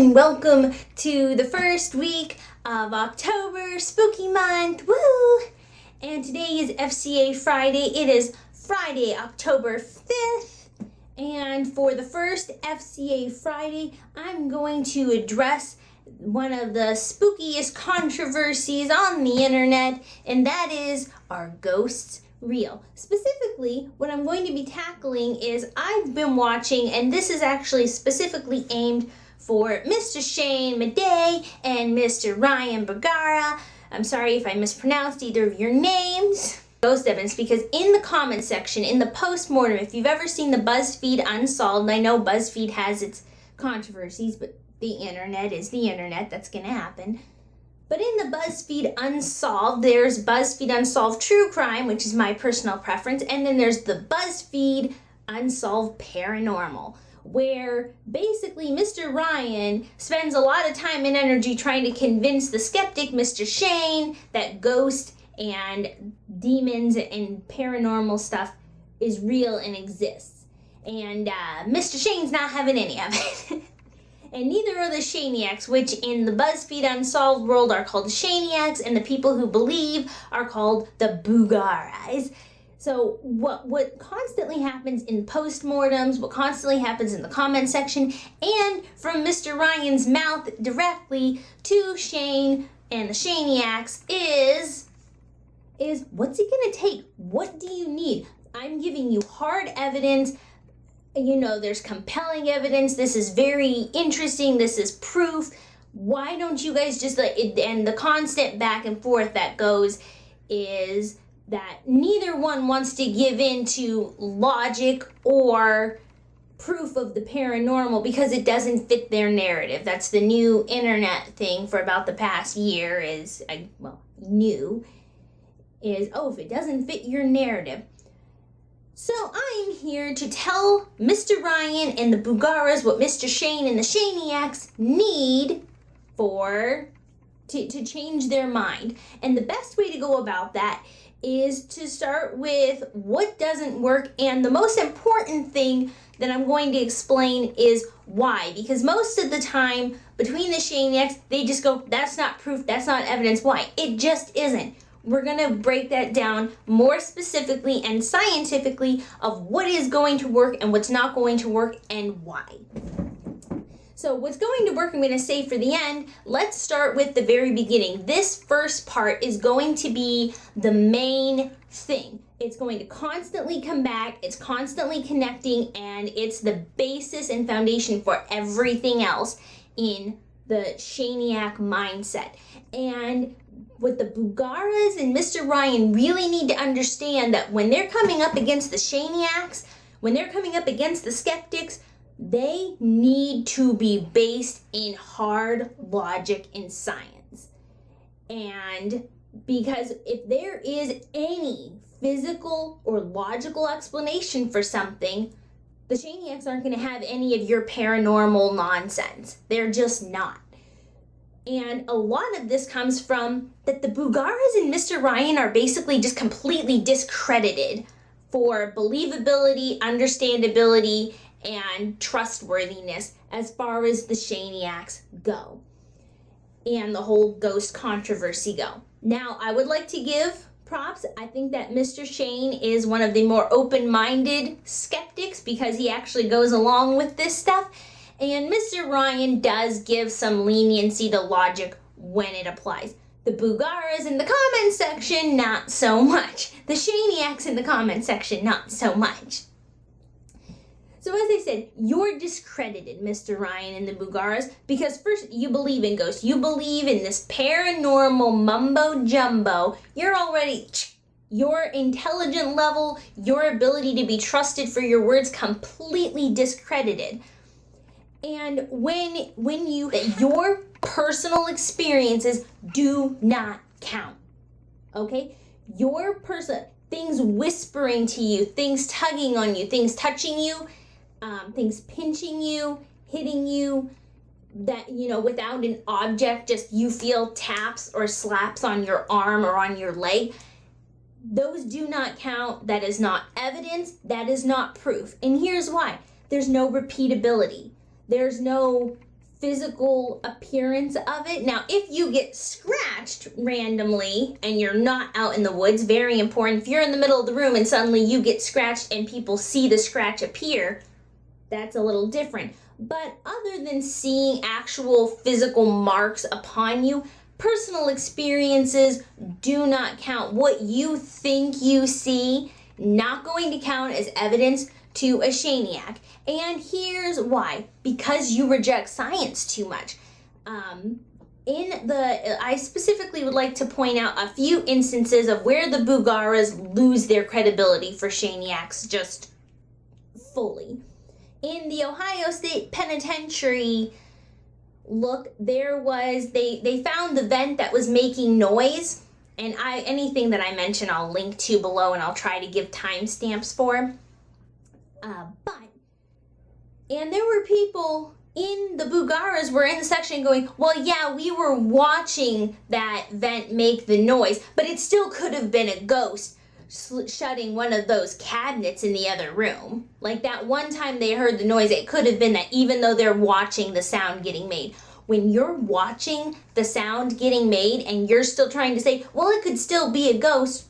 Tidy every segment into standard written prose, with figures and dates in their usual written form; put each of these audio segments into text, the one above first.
and welcome to the first week of October, spooky month, woo! And today is FCA Friday. It is Friday, October 5th, and for the first FCA Friday, I'm going to address one of the spookiest controversies on the internet, and that is, are ghosts real? Specifically, what I'm going to be tackling is I've been watching, and this is actually specifically aimed for Mr. Shane Madej and Mr. Ryan Bergara. I'm sorry if I mispronounced either of your names. Ghost evidence, because in the comment section, in the post-mortem, if you've ever seen the BuzzFeed Unsolved, and I know BuzzFeed has its controversies, but the internet is the internet, that's gonna happen. But in the BuzzFeed Unsolved, there's BuzzFeed Unsolved True Crime, which is my personal preference, and then there's the BuzzFeed Unsolved Paranormal, where basically Mr. Ryan spends a lot of time and energy trying to convince the skeptic, Mr. Shane, that ghosts and demons and paranormal stuff is real and exists. And Mr. Shane's not having any of it. And neither are the Shaniacs, which in the BuzzFeed Unsolved world are called the Shaniacs, and the people who believe are called the Bugaras. So what constantly happens in postmortems, what constantly happens in the comment section, and from Mr. Ryan's mouth directly to Shane and the Shaniacs is what's it gonna take? What do you need? I'm giving you hard evidence. You know, there's compelling evidence. This is very interesting. This is proof. Why don't you guys just like it? And the constant back and forth that goes is that neither one wants to give in to logic or proof of the paranormal because it doesn't fit their narrative. That's the new internet thing for about the past year is, if it doesn't fit your narrative. So I'm here to tell Mr. Ryan and the Bugaras what Mr. Shane and the Shaniacs need to change their mind. And the best way to go about that is to start with what doesn't work, and the most important thing that I'm going to explain is why. Because most of the time between the Shaniacs, they just go, that's not proof, that's not evidence. Why? It just isn't. We're going to break that down more specifically and scientifically of what is going to work and what's not going to work and why. So what's going to work, I'm going to say for the end. Let's start with the very beginning. This first part is going to be the main thing. It's going to constantly come back, it's constantly connecting, and it's the basis and foundation for everything else in the Shaniac mindset. And what the Bugaras and Mr. Ryan really need to understand that when they're coming up against the Shaniacs, when they're coming up against the skeptics, they need to be based in hard logic and science. And because if there is any physical or logical explanation for something, the Shaniacs aren't going to have any of your paranormal nonsense. They're just not. And a lot of this comes from that the Bugaras and Mr. Ryan are basically just completely discredited for believability, understandability, and trustworthiness as far as the Shaniacs go and the whole ghost controversy go. Now, I would like to give props. I think that Mr. Shane is one of the more open-minded skeptics because he actually goes along with this stuff. And Mr. Ryan does give some leniency to logic when it applies. The Bugaras in the comment section, not so much. The Shaniacs in the comment section, not so much. So as I said, you're discredited, Mr. Ryan and the Bugaras, because first, you believe in ghosts. You believe in this paranormal mumbo-jumbo. You're already, your intelligent level, your ability to be trusted for your words, completely discredited. And when your personal experiences do not count, okay? Your things whispering to you, things tugging on you, things touching you, things pinching you, hitting you, that, without an object, just you feel taps or slaps on your arm or on your leg, those do not count. That is not evidence. That is not proof. And here's why. There's no repeatability. There's no physical appearance of it. Now, if you get scratched randomly and you're not out in the woods, very important, if you're in the middle of the room and suddenly you get scratched and people see the scratch appear, that's a little different. But other than seeing actual physical marks upon you, personal experiences do not count. What you think you see, not going to count as evidence to a shaniac. And here's why. Because you reject science too much. I specifically would like to point out a few instances of where the Bugaras lose their credibility for shaniacs just fully. In the Ohio State Penitentiary, they found the vent that was making noise, and anything that I mention I'll link to below, and I'll try to give timestamps for. And there were people in the Bugaras were in the section going, well, yeah, we were watching that vent make the noise, but it still could have been a ghost shutting one of those cabinets in the other room. Like that one time they heard the noise, it could have been that, even though they're watching the sound getting made. When you're watching the sound getting made and you're still trying to say, well, it could still be a ghost,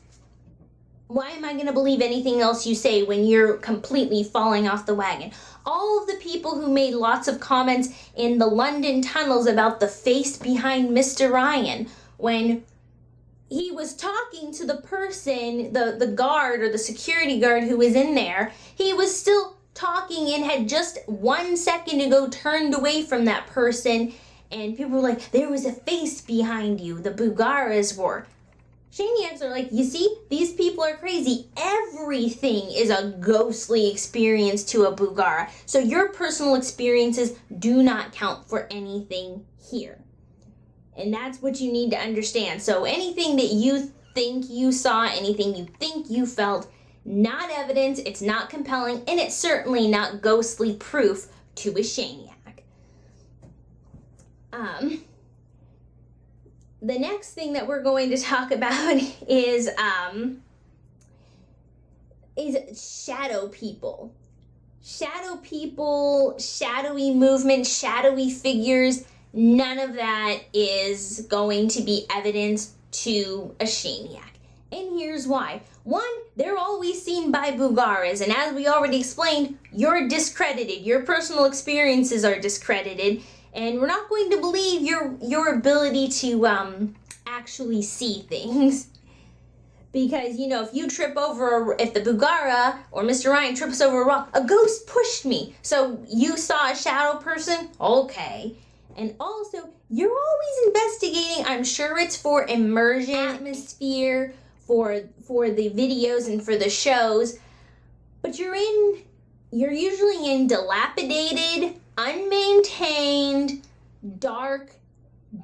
why am I going to believe anything else you say when you're completely falling off the wagon? All of the people who made lots of comments in the London tunnels about the face behind Mr. Ryan, when he was talking to the person, the guard or the security guard who was in there, he was still talking and had just 1 second ago turned away from that person, and people were like, there was a face behind you, the Bugaras were. Shaniacs are like, you see, these people are crazy. Everything is a ghostly experience to a Bugara. So your personal experiences do not count for anything here. And that's what you need to understand. So anything that you think you saw, anything you think you felt, not evidence, it's not compelling, and it's certainly not ghostly proof to a shaniac. The next thing that we're going to talk about is shadow people. Shadow people, shadowy movement, shadowy figures, none of that is going to be evidence to a shaniac. And here's why. One, they're always seen by Bugaras, and as we already explained, you're discredited. Your personal experiences are discredited, and we're not going to believe your ability to actually see things. Because, you know, if you trip over, if the Bugara or Mr. Ryan trips over a rock, a ghost pushed me. So you saw a shadow person? Okay. And also, you're always investigating. I'm sure it's for immersion, atmosphere, for the videos and for the shows. But you're usually in dilapidated, unmaintained, dark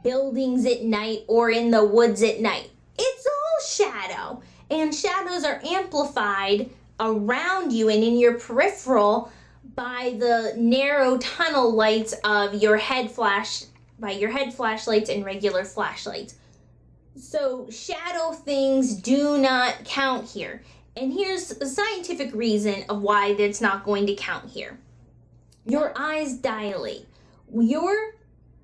buildings at night or in the woods at night. It's all shadow, and shadows are amplified around you and in your peripheral by the narrow tunnel lights of your head flashlights and regular flashlights. So shadow things do not count here. And here's a scientific reason of why that's not going to count here. Your eyes dilate. Your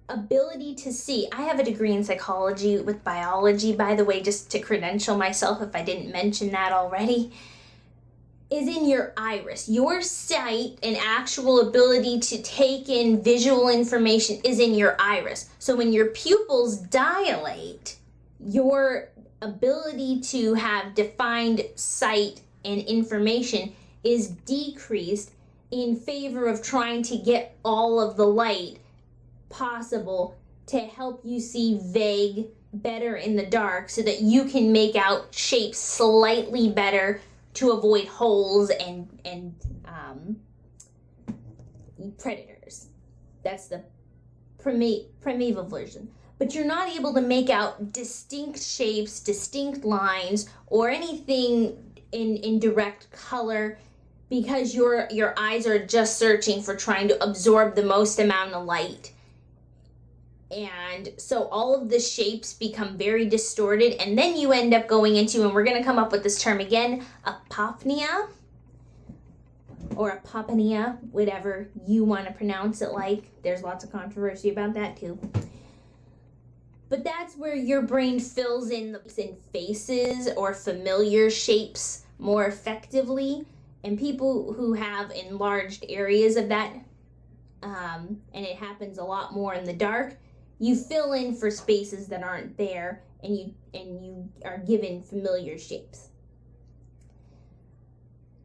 ability to see, I have a degree in psychology with biology, by the way, just to credential myself if I didn't mention that already, is in your iris. Your sight and actual ability to take in visual information is in your iris. So when your pupils dilate, your ability to have defined sight and information is decreased in favor of trying to get all of the light possible to help you see vague better in the dark so that you can make out shapes slightly better to avoid holes and predators. That's the primeval version. But you're not able to make out distinct shapes, distinct lines, or anything in direct color because your eyes are just searching for trying to absorb the most amount of light. And so all of the shapes become very distorted, and then you end up going into, and we're going to come up with this term again, apothemiya. or Apothemiya, whatever you want to pronounce it like. There's lots of controversy about that too. But that's where your brain fills in faces or familiar shapes more effectively. And people who have enlarged areas of that, and it happens a lot more in the dark, you fill in for spaces that aren't there, and you are given familiar shapes.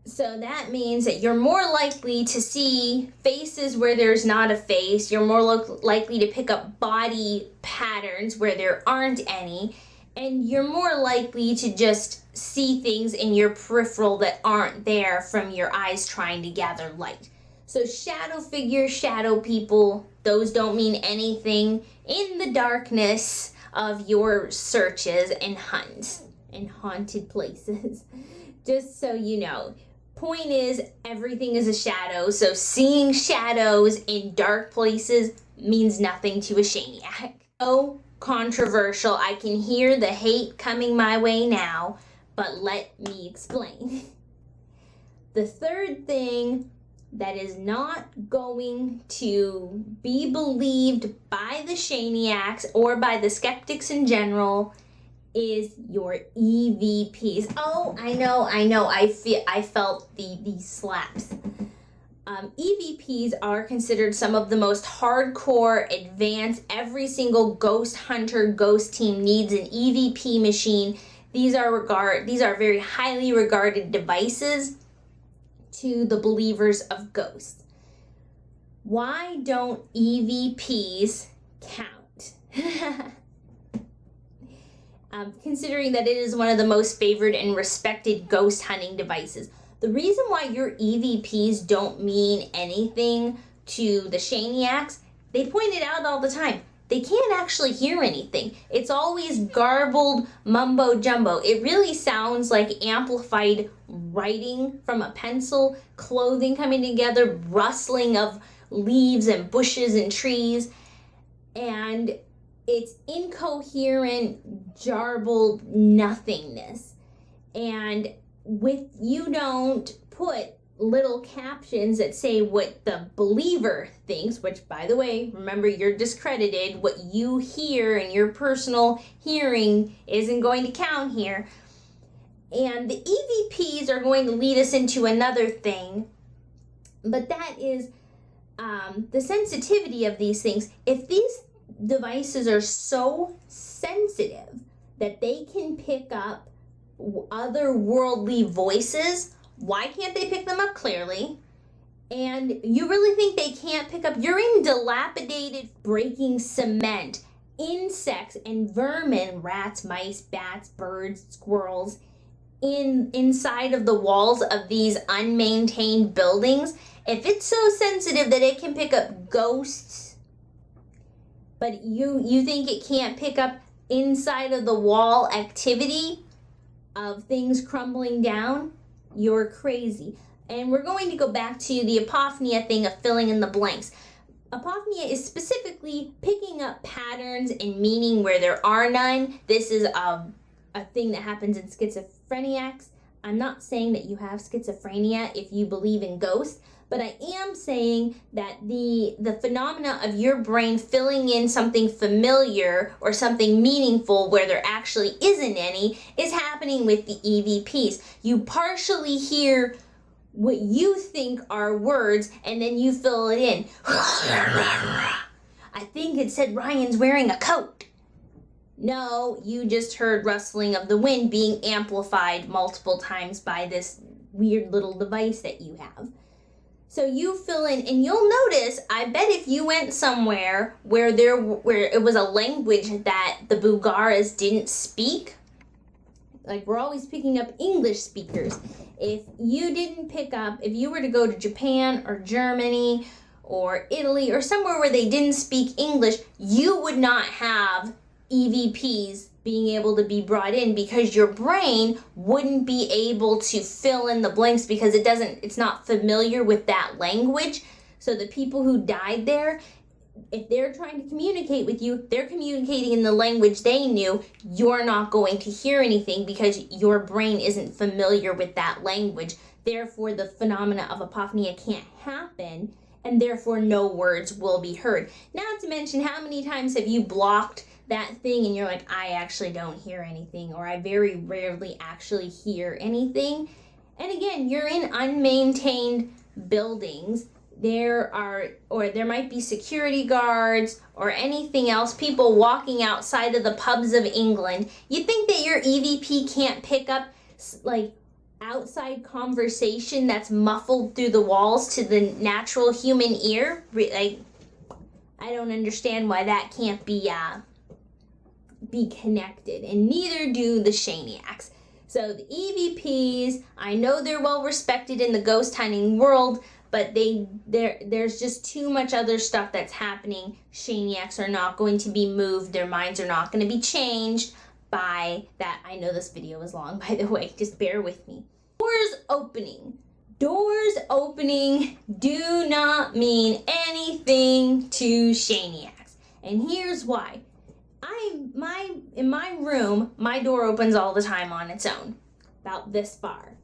So that means that you're more likely to see faces where there's not a face. You're more likely to pick up body patterns where there aren't any. And you're more likely to just see things in your peripheral that aren't there from your eyes trying to gather light. So shadow figures, shadow people, those don't mean anything in the darkness of your searches and hunts and haunted places. Just so you know. Point is, everything is a shadow, so seeing shadows in dark places means nothing to a shaniac. So controversial, I can hear the hate coming my way now, but let me explain. The third thing that is not going to be believed by the shaniacs or by the skeptics in general is your EVPs. Oh, I know. I felt the slaps. EVPs are considered some of the most hardcore, advanced. Every single ghost hunter, ghost team needs an EVP machine. These are very highly regarded devices to the believers of ghosts. Why don't EVPs count? Considering that it is one of the most favored and respected ghost hunting devices. The reason why your EVPs don't mean anything to the shaniacs, they point it out all the time. They can't actually hear anything. It's always garbled mumbo jumbo. It really sounds like amplified writing from a pencil, clothing coming together, rustling of leaves and bushes and trees, and it's incoherent, jarbled nothingness. And you don't put little captions that say what the believer thinks, which, by the way, remember, you're discredited. What you hear in your personal hearing isn't going to count here. And the EVPs are going to lead us into another thing, but that is the sensitivity of these things. If these devices are so sensitive that they can pick up otherworldly voices, why can't they pick them up clearly? And you really think they can't pick up? You're in dilapidated, breaking cement, insects and vermin, rats, mice, bats, birds, squirrels, inside of the walls of these unmaintained buildings. If it's so sensitive that it can pick up ghosts, but you think it can't pick up inside of the wall activity of things crumbling down, you're crazy. And we're going to go back to the Apothemiya thing of filling in the blanks. Apothemiya is specifically picking up patterns and meaning where there are none. This is a thing that happens in schizophreniacs. I'm not saying that you have schizophrenia if you believe in ghosts, but I am saying that the phenomena of your brain filling in something familiar or something meaningful where there actually isn't any is happening with the EVPs. You partially hear what you think are words, and then you fill it in. I think it said Ryan's wearing a coat. No, you just heard rustling of the wind being amplified multiple times by this weird little device that you have. So you fill in, and you'll notice, I bet if you went somewhere where it was a language that the Bugaras didn't speak, like we're always picking up English speakers. If you were to go to Japan or Germany or Italy or somewhere where they didn't speak English, you would not have EVPs being able to be brought in because your brain wouldn't be able to fill in the blanks because it's not familiar with that language. So the people who died there, if they're trying to communicate with you, they're communicating in the language they knew. You're not going to hear anything because your brain isn't familiar with that language. Therefore, the phenomena of apothemiya can't happen, and therefore no words will be heard. Not to mention, how many times have you blocked that thing and you're like, I actually don't hear anything, or I very rarely actually hear anything. And again, you're in unmaintained buildings. There might be security guards or anything else, people walking outside of the pubs of England. You think that your EVP can't pick up like outside conversation that's muffled through the walls to the natural human ear? Like, I don't understand why that can't be connected, and neither do the Shaniacs. So the EVPs, I know they're well respected in the ghost hunting world, but there's just too much other stuff that's happening. Shaniacs are not going to be moved. Their minds are not going to be changed by that. I know this video is long, by the way. Just bear with me. Doors opening. Doors opening do not mean anything to Shaniacs. And here's why. In my room, my door opens all the time on its own, about this far,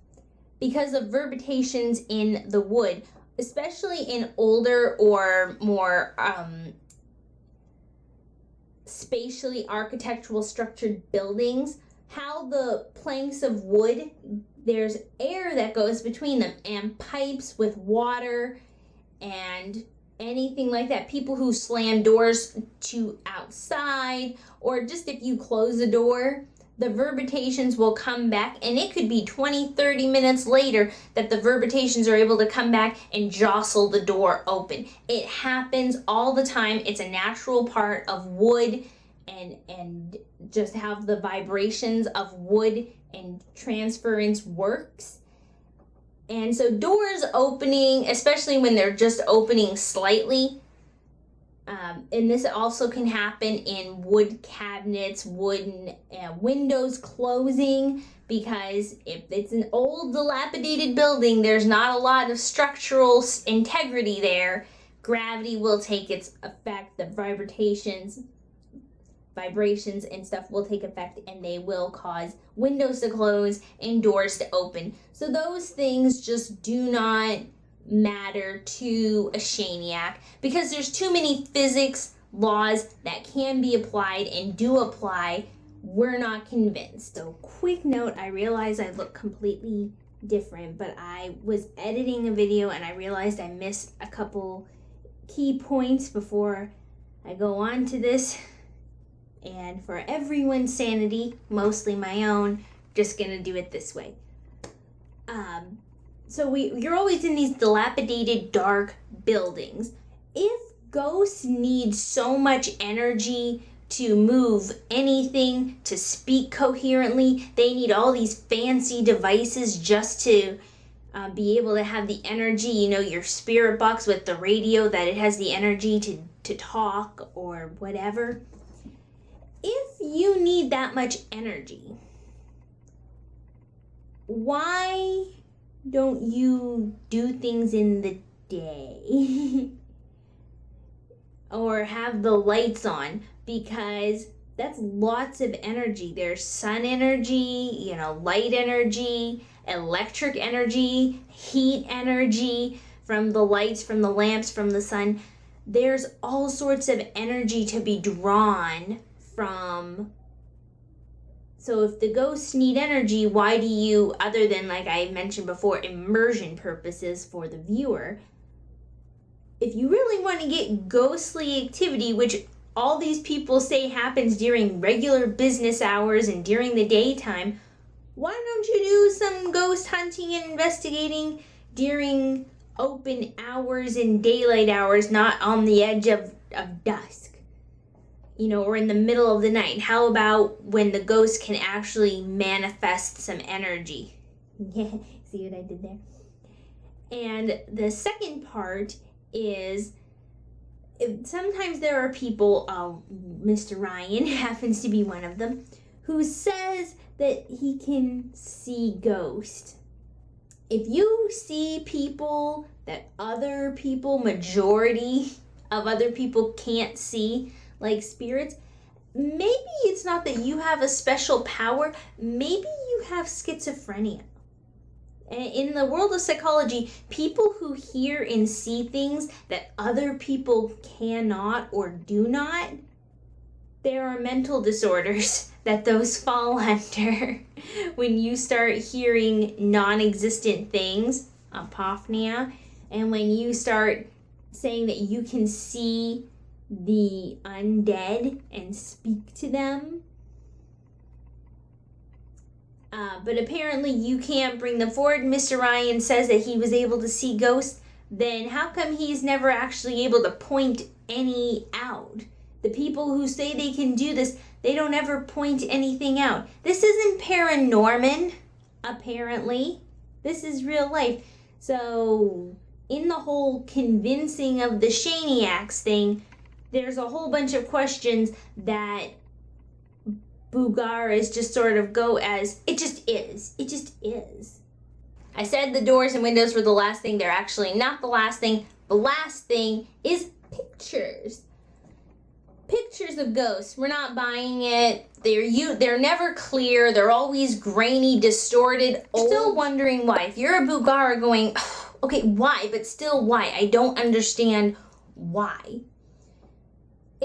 because of verbations in the wood, especially in older or more spatially architectural structured buildings. How the planks of wood, there's air that goes between them, and pipes with water and anything like that. People who slam doors to outside, or just if you close a door, the verbations will come back, and it could be 20-30 minutes later that the verbations are able to come back and jostle the door open. It happens all the time. It's a natural part of wood, and just how the vibrations of wood and transference works. And so doors opening, especially when they're just opening slightly, and this also can happen in wood cabinets, wooden windows closing, because if it's an old dilapidated building, there's not a lot of structural integrity there. Gravity will take its effect, the vibrations and stuff will take effect, and they will cause windows to close and doors to open. So those things just do not matter to a Shaniac, because there's too many physics laws that can be applied and do apply. We're not convinced. So quick note, I realize I look completely different, but I was editing a video and I realized I missed a couple key points before I go on to this. And for everyone's sanity, mostly my own, just gonna do it this way. So you're always in these dilapidated, dark buildings. If ghosts need so much energy to move anything, to speak coherently, they need all these fancy devices just to be able to have the energy, your spirit box with the radio, that it has the energy to talk or whatever. If you need that much energy, why don't you do things in the day? Or have the lights on? Because that's lots of energy. There's sun energy, light energy, electric energy, heat energy from the lights, from the lamps, from the sun. There's all sorts of energy to be drawn from. So if the ghosts need energy, why do you, other than, like I mentioned before, immersion purposes for the viewer, if you really want to get ghostly activity, which all these people say happens during regular business hours and during the daytime, why don't you do some ghost hunting and investigating during open hours and daylight hours, not on the edge of dusk? Or in the middle of the night. How about when the ghost can actually manifest some energy? Yeah, see what I did there? And the second part is, sometimes there are people, Mr. Ryan happens to be one of them, who says that he can see ghosts. If you see people that other people, majority of other people can't see, like spirits, maybe it's not that you have a special power, maybe you have schizophrenia. In the world of psychology, people who hear and see things that other people cannot or do not, there are mental disorders that those fall under. When you start hearing non-existent things, Apothemiya, and when you start saying that you can see the undead and speak to them, but apparently you can't bring them forward. Mr. Ryan says that he was able to see ghosts. Then how come he's never actually able to point any out? The people who say they can do this, they don't ever point anything out. This isn't paranorman, apparently. This is real life. So in the whole convincing of the Shaniacs thing, there's a whole bunch of questions that Bugaras just sort of go as, it just is. It just is. I said the doors and windows were the last thing. They're actually not the last thing. The last thing is pictures. Pictures of ghosts. We're not buying it. They're never clear. They're always grainy, distorted. Still wondering why. If you're a Bugara going, okay, why? But still why? I don't understand why.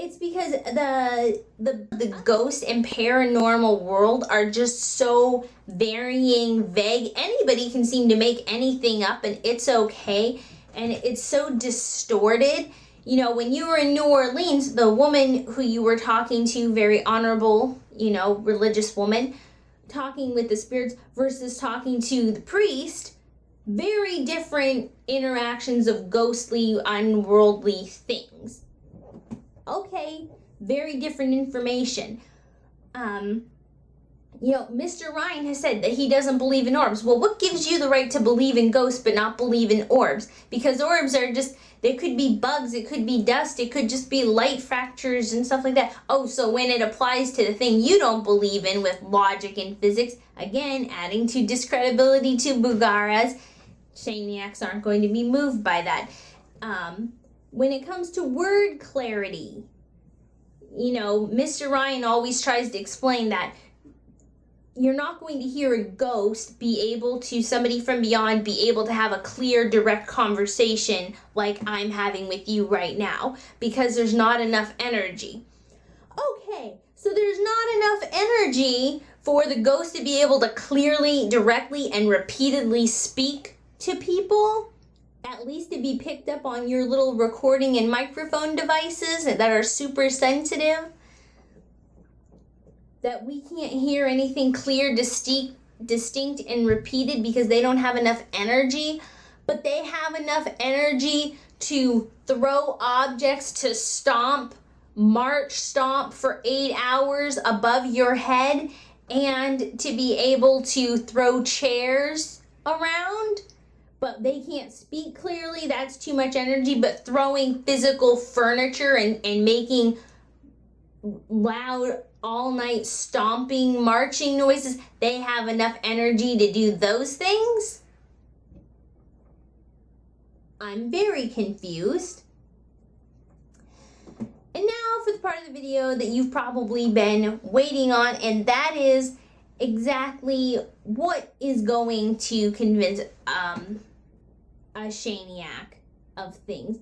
It's because the ghost and paranormal world are just so varying, vague. Anybody can seem to make anything up and it's okay. And it's so distorted. You know, when you were in New Orleans, the woman who you were talking to, very honorable, you know, religious woman, talking with the spirits versus talking to the priest, very different interactions of ghostly, unworldly things. Okay, very different information. You know, Mr. Ryan has said that he doesn't believe in orbs. Well, what gives you the right to believe in ghosts but not believe in orbs? Because orbs are just, they could be bugs, it could be dust, it could just be light fractures and stuff like that. Oh, so when it applies to the thing you don't believe in with logic and physics, again, adding to discredibility to Bugaras, Shaniacs aren't going to be moved by that. When it comes to word clarity, you know, Mr. Ryan always tries to explain that you're not going to hear a ghost be able to, somebody from beyond, be able to have a clear, direct conversation like I'm having with you right now, because there's not enough energy. Okay, so there's not enough energy for the ghost to be able to clearly, directly, and repeatedly speak to people? At least to be picked up on your little recording and microphone devices that are super sensitive? That we can't hear anything clear, distinct, and repeated because they don't have enough energy, but they have enough energy to throw objects, to stomp for 8 hours above your head, and to be able to throw chairs around? But they can't speak clearly, that's too much energy. But throwing physical furniture and making loud all-night stomping, marching noises, they have enough energy to do those things? I'm very confused. And now for the part of the video that you've probably been waiting on, and that is exactly what is going to convince a Shaniac of things.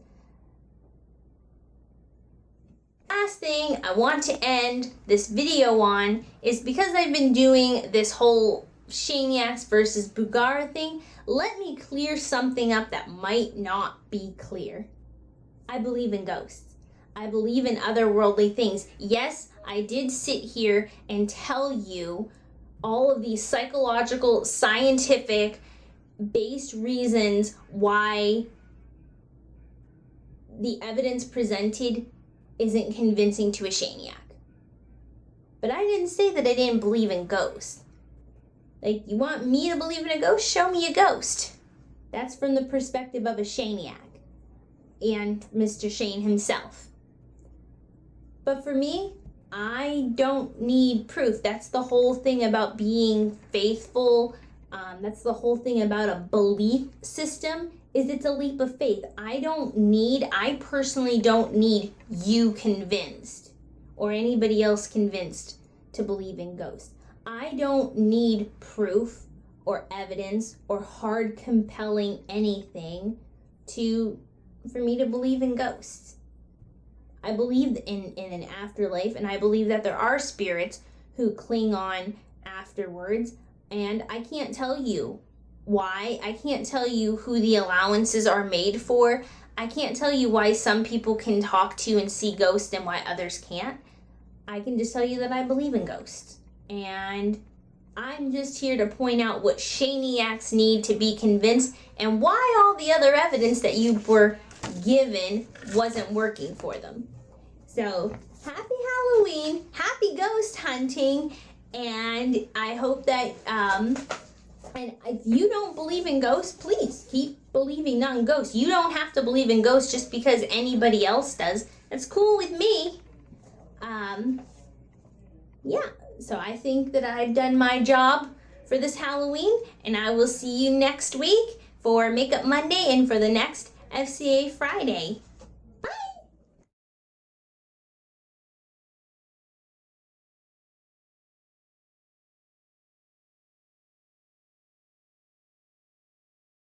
Last thing I want to end this video on is, because I've been doing this whole Shaniacs versus Bugara thing, let me clear something up that might not be clear. I believe in ghosts. I believe in otherworldly things. Yes, I did sit here and tell you all of these psychological, scientific based reasons why the evidence presented isn't convincing to a Shaniac. But I didn't say that I didn't believe in ghosts. Like, you want me to believe in a ghost? Show me a ghost. That's from the perspective of a Shaniac and Mr. Shane himself. But for me, I don't need proof. That's the whole thing about being faithful. That's the whole thing about a belief system, is it's a leap of faith. I personally don't need you convinced or anybody else convinced to believe in ghosts. I don't need proof or evidence or hard compelling anything for me to believe in ghosts. I believe in an afterlife, and I believe that there are spirits who cling on afterwards, and I can't tell you why. I can't tell you who the allowances are made for. I can't tell you why some people can talk to and see ghosts and why others can't. I can just tell you that I believe in ghosts. And I'm just here to point out what Shaniacs need to be convinced and why all the other evidence that you were given wasn't working for them. So, happy Halloween, happy ghost hunting, and I hope that, and if you don't believe in ghosts, please keep believing in ghosts. You don't have to believe in ghosts just because anybody else does. That's cool with me. Yeah, so I think that I've done my job for this Halloween, and I will see you next week for Makeup Monday and for the next FCA Friday.